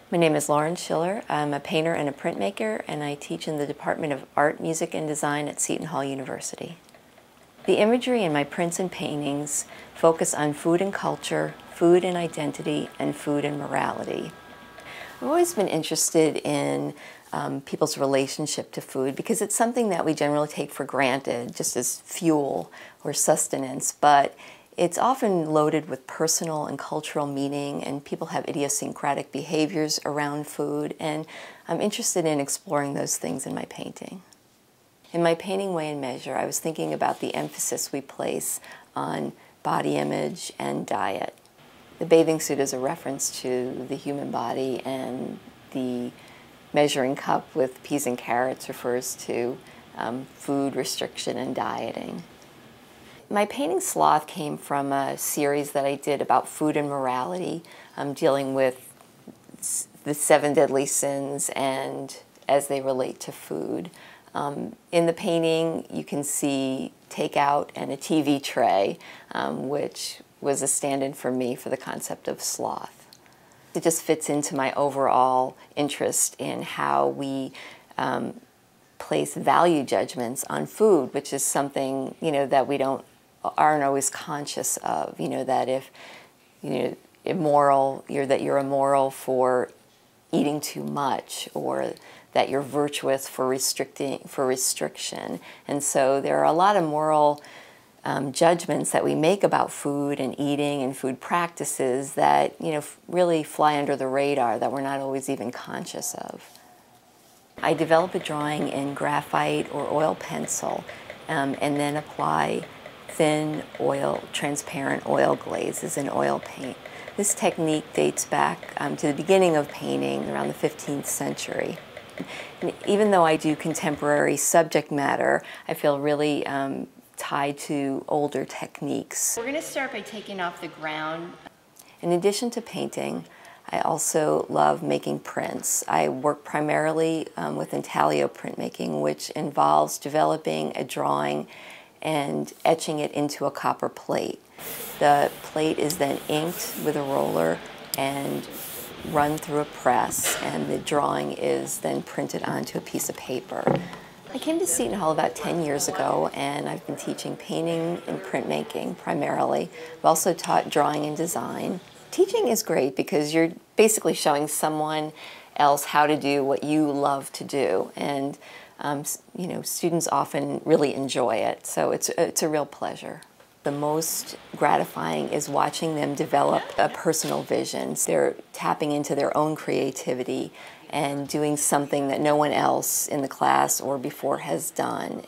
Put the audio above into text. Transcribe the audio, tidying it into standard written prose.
My name is Schiller. I'm a painter and a printmaker, and I teach in the Department of Art, Music, and Design at Seton Hall University. The imagery in my prints and paintings focus on food and culture, food and identity, and food and morality. I've always been interested in people's relationship to food because it's something that we generally take for granted, just as fuel or sustenance, but it's often loaded with personal and cultural meaning, and people have idiosyncratic behaviors around food, and I'm interested in exploring those things in my painting. In my painting Weigh and Measure, I was thinking about the emphasis we place on body image and diet. The bathing suit is a reference to the human body, and the measuring cup with peas and carrots refers to food restriction and dieting. My painting Sloth came from a series that I did about food and morality, dealing with the 7 deadly sins and as they relate to food. In the painting, you can see takeout and a TV tray, which was a stand-in for me for the concept of sloth. It just fits into my overall interest in how we place value judgments on food, which is something, that we aren't always conscious of. That if you're immoral for eating too much, or that you're virtuous for restriction. And so there are a lot of moral judgments that we make about food and eating and food practices that really fly under the radar, that we're not always even conscious of. I develop a drawing in graphite or oil pencil, and then apply thin transparent oil glazes in oil paint. This technique dates back to the beginning of painting, around the 15th century. And even though I do contemporary subject matter, I feel really tied to older techniques. We're going to start by taking off the ground. In addition to painting, I also love making prints. I work primarily with intaglio printmaking, which involves developing a drawing and etching it into a copper plate. The plate is then inked with a roller and run through a press, and the drawing is then printed onto a piece of paper. I came to Seton Hall about 10 years ago, and I've been teaching painting and printmaking primarily. I've also taught drawing and design. Teaching is great because you're basically showing someone else how to do what you love to do, and students often really enjoy it, so it's a real pleasure. The most gratifying is watching them develop a personal vision. They're tapping into their own creativity and doing something that no one else in the class or before has done.